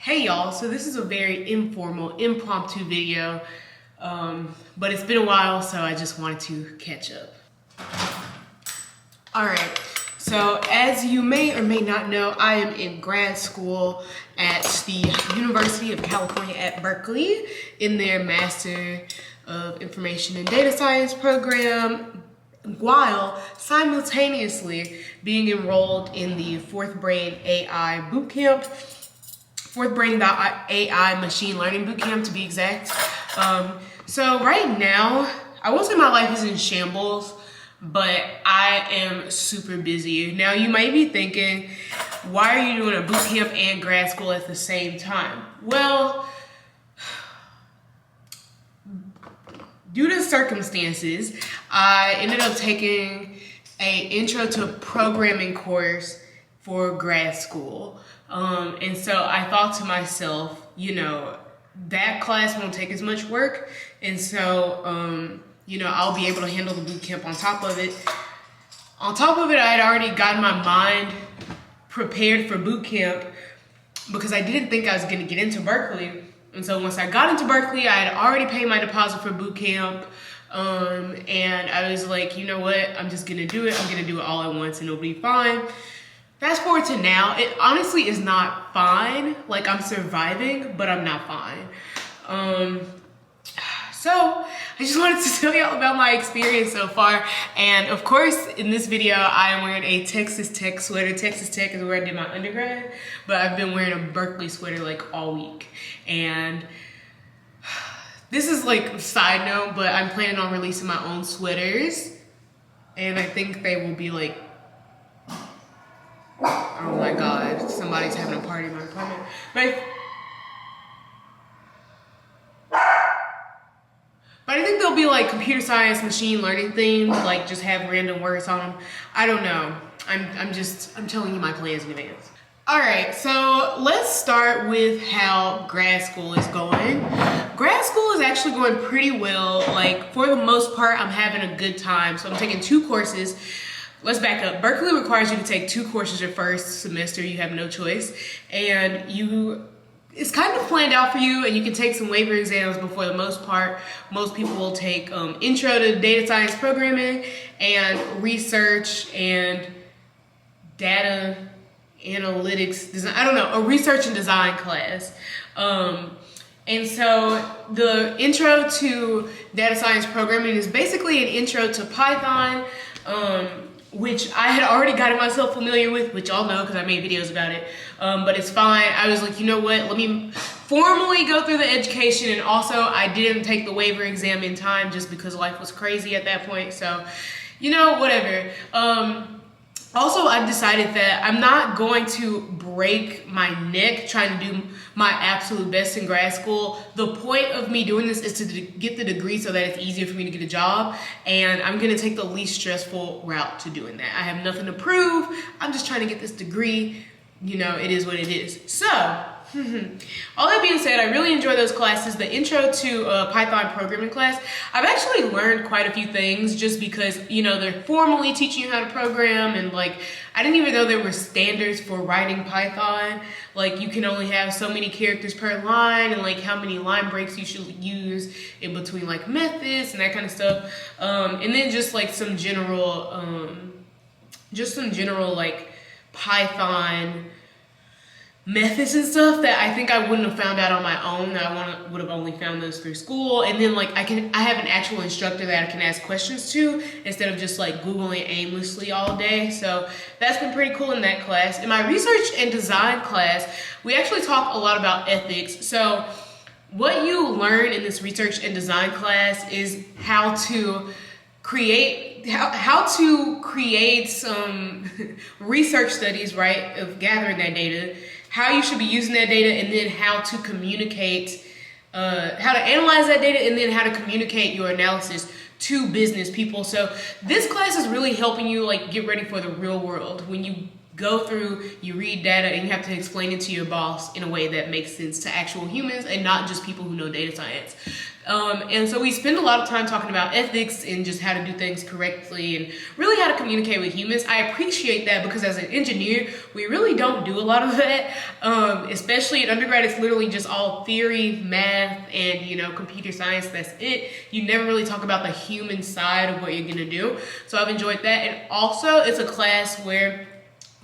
Hey y'all, so this is a very informal, impromptu video, but it's been a while, so I just wanted to catch up. Alright, so as you may or may not know, I am in grad school at the University of California at Berkeley in their Master of Information and Data Science program, while simultaneously being enrolled in the fourthbrain.ai bootcamp. fourthbrain.ai machine learning bootcamp to be exact. So right now, I won't say my life is in shambles, but I am super busy. Now you might be thinking, why are you doing a bootcamp and grad school at the same time? Well, due to circumstances, I ended up taking an intro to programming course for grad school. And so I thought to myself, that class won't take as much work. And so, I'll be able to handle the boot camp on top of it. On top of it, I had already gotten my mind prepared for boot camp because I didn't think I was going to get into Berkeley. And so once I got into Berkeley, I had already paid my deposit for boot camp. And I was like, you know what? I'm just going to do it. I'm going to do it all at once and it'll be fine. Fast forward to now, it honestly is not fine. Like, I'm surviving, but I'm not fine. So I just wanted to tell y'all about my experience so far. And of course, in this video, I am wearing a Texas Tech sweater. Texas Tech is where I did my undergrad, but I've been wearing a Berkeley sweater like all week. And this is like a side note, but I'm planning on releasing my own sweaters. And I think they will be like, oh my God, somebody's having a party in my apartment. But I think they'll be like computer science, machine learning themed, like just have random words on them. I don't know. I'm telling you my plans in advance. All right, so let's start with how grad school is going. Grad school is actually going pretty well. Like, for the most part, I'm having a good time. So I'm taking 2 courses. Let's back up. Berkeley requires you to take 2 courses your first semester. You have no choice. And it's kind of planned out for you, and you can take some waiver exams, but for the most part, most people will take intro to data science programming and research and data analytics design. I don't know, a research and design class. And so the intro to data science programming is basically an intro to Python, which I had already gotten myself familiar with, which y'all know because I made videos about it, but it's fine. I was like, you know what, let me formally go through the education, and also I didn't take the waiver exam in time just because life was crazy at that point, so, whatever. Also, I've decided that I'm not going to break my neck trying to do my absolute best in grad school. The point of me doing this is to get the degree so that it's easier for me to get a job, and I'm gonna take the least stressful route to doing that. I have nothing to prove. I'm just trying to get this degree. It is what it is. So, all that being said, I really enjoy those classes. The intro to Python programming class, I've actually learned quite a few things just because, they're formally teaching you how to program, and like, I didn't even know there were standards for writing Python. Like, you can only have so many characters per line, and like how many line breaks you should use in between like methods and that kind of stuff. And then just like some general like Python methods and stuff that I think I wouldn't have found out on my own, that I would have only found those through school. And then like I have an actual instructor that I can ask questions to instead of just like Googling aimlessly all day. So that's been pretty cool in that class. In my research and design class, we actually talk a lot about ethics. So what you learn in this research and design class is how to create some research studies, right, of gathering that data, how you should be using that data, and then how to communicate, how to analyze that data, and then how to communicate your analysis to business people. So this class is really helping you like get ready for the real world when you go through, you read data, and you have to explain it to your boss in a way that makes sense to actual humans and not just people who know data science. And so we spend a lot of time talking about ethics and just how to do things correctly and really how to communicate with humans. I appreciate that because as an engineer, we really don't do a lot of that. Especially in undergrad, it's literally just all theory, math, and computer science. That's it. You never really talk about the human side of what you're gonna do. So I've enjoyed that. And also, it's a class where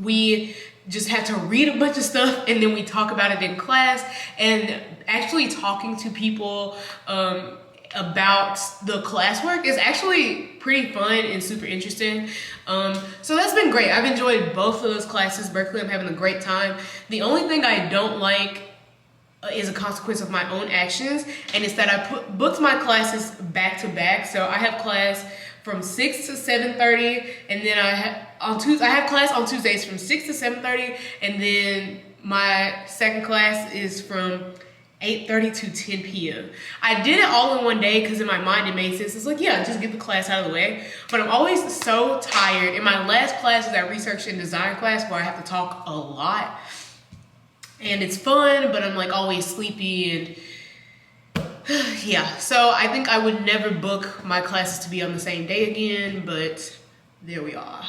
we just have to read a bunch of stuff and then we talk about it in class, and actually talking to people about the classwork is actually pretty fun and super interesting. So that's been great. I've enjoyed both of those classes. Berkeley, I'm having a great time. The only thing I don't like is a consequence of my own actions, and it's that I booked my classes back to back. So I have class from 6 to 7:30, and then I have class on Tuesdays from 6 to 7:30, and then my second class is from 8:30 to 10 p.m. I did it all in one day because in my mind it made sense. It's like, yeah, just get the class out of the way. But I'm always so tired. And my last class is that research and design class where I have to talk a lot. And it's fun, but I'm like always sleepy and yeah. So I think I would never book my classes to be on the same day again, but there we are.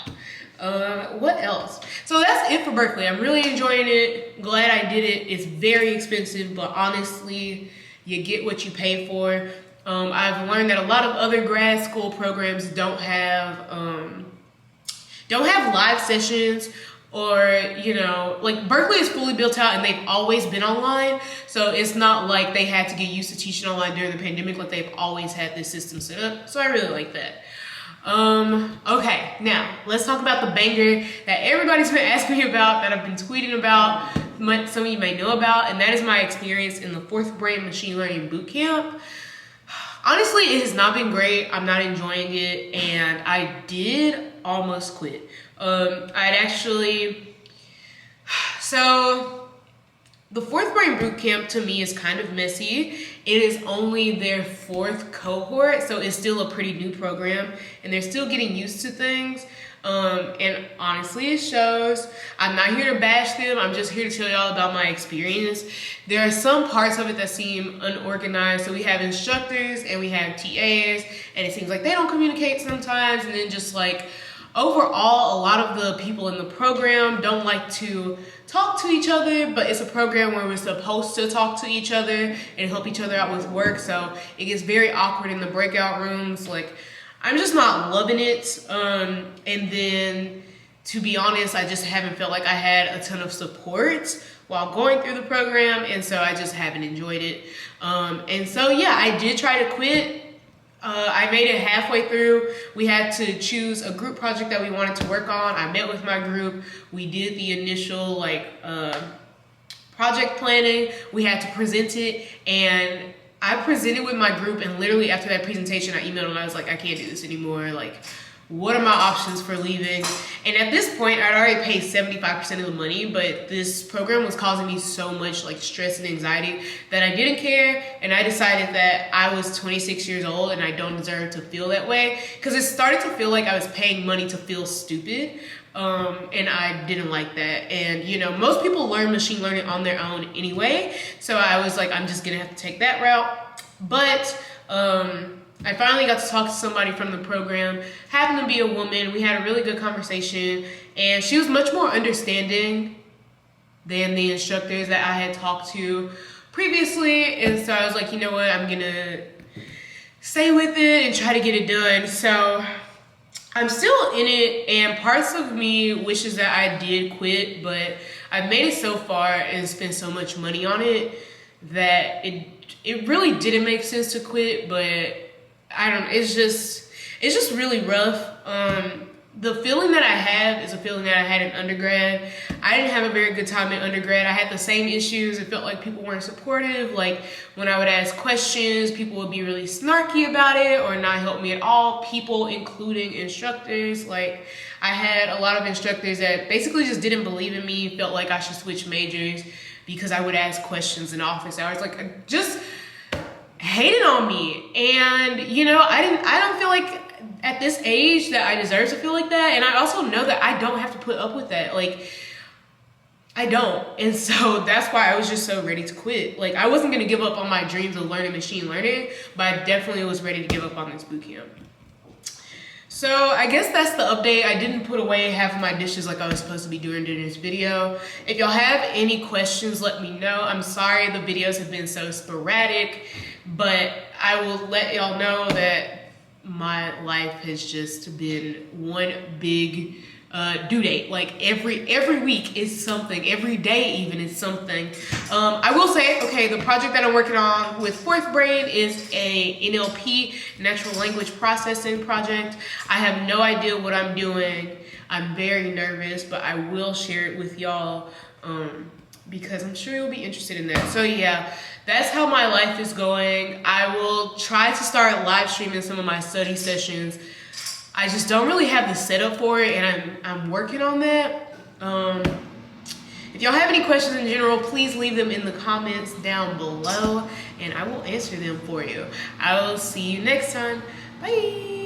What else? So that's it for Berkeley. I'm really enjoying it. Glad I did it. It's very expensive, but honestly, you get what you pay for. I've learned that a lot of other grad school programs don't have live sessions, or like Berkeley is fully built out and they've always been online. So it's not like they had to get used to teaching online during the pandemic. Like they've always had this system set up. So I really like that. Okay, now let's talk about the banger that everybody's been asking me about, that I've been tweeting about, some of you may know about, and that is my experience in the Fourth Brain Machine Learning Bootcamp. Honestly, it has not been great. I'm not enjoying it, and I did almost quit. So the Fourth Brain Bootcamp to me is kind of messy. It is only their 4th cohort, so it's still a pretty new program, and they're still getting used to things. And honestly, it shows. I'm not here to bash them. I'm just here to tell y'all about my experience. There are some parts of it that seem unorganized. So we have instructors and we have TAs, and it seems like they don't communicate sometimes. And then just like overall, a lot of the people in the program don't like to talk to each other, but it's a program where we're supposed to talk to each other and help each other out with work. So it gets very awkward in the breakout rooms. Like, I'm just not loving it. And then, to be honest, I just haven't felt like I had a ton of support while going through the program, and so I just haven't enjoyed it. And so, yeah, I did try to quit. I made it halfway through. We had to choose a group project that we wanted to work on. I met with my group. We did the initial project planning. We had to present it, and I presented with my group, and literally after that presentation, I emailed them. I was like, I can't do this anymore. Like, what are my options for leaving? And at this point, I'd already paid 75% of the money, but this program was causing me so much like stress and anxiety that I didn't care. And I decided that I was 26 years old and I don't deserve to feel that way, because it started to feel like I was paying money to feel stupid. And I didn't like that. And most people learn machine learning on their own anyway. So I was like, I'm just gonna have to take that route. But I finally got to talk to somebody from the program, happened to be a woman. We had a really good conversation, and she was much more understanding than the instructors that I had talked to previously. And so I was like, you know what, I'm gonna stay with it and try to get it done. So I'm still in it, and parts of me wishes that I did quit, but I've made it so far and spent so much money on it that it really didn't make sense to quit. But it's just really rough. The feeling that I have is a feeling that I had in undergrad. I didn't have a very good time in undergrad. I had the same issues. It felt like people weren't supportive. Like when I would ask questions, people would be really snarky about it or not help me at all. People, including instructors. Like I had a lot of instructors that basically just didn't believe in me, felt like I should switch majors because I would ask questions in office hours. Like just hated on me. And I don't feel like at this age that I deserve to feel like that. And I also know that I don't have to put up with that. Like, I don't. And so that's why I was just so ready to quit. Like, I wasn't gonna give up on my dreams of learning machine learning, but I definitely was ready to give up on this bootcamp. So I guess that's the update. I didn't put away half of my dishes like I was supposed to be doing during this video. If y'all have any questions, let me know. I'm sorry the videos have been so sporadic, but I will let y'all know that my life has just been one big due date. Like every week is something, every day even is something. I will say, okay, the project that I'm working on with Fourth Brain is a NLP, natural language processing project. I have no idea what I'm doing. I'm very nervous, but I will share it with y'all because I'm sure you'll be interested in that. So yeah, that's how my life is going. I will try to start live streaming some of my study sessions. I just don't really have the setup for it, and I'm working on that. If y'all have any questions in general, please leave them in the comments down below, and I will answer them for you. I will see you next time. Bye.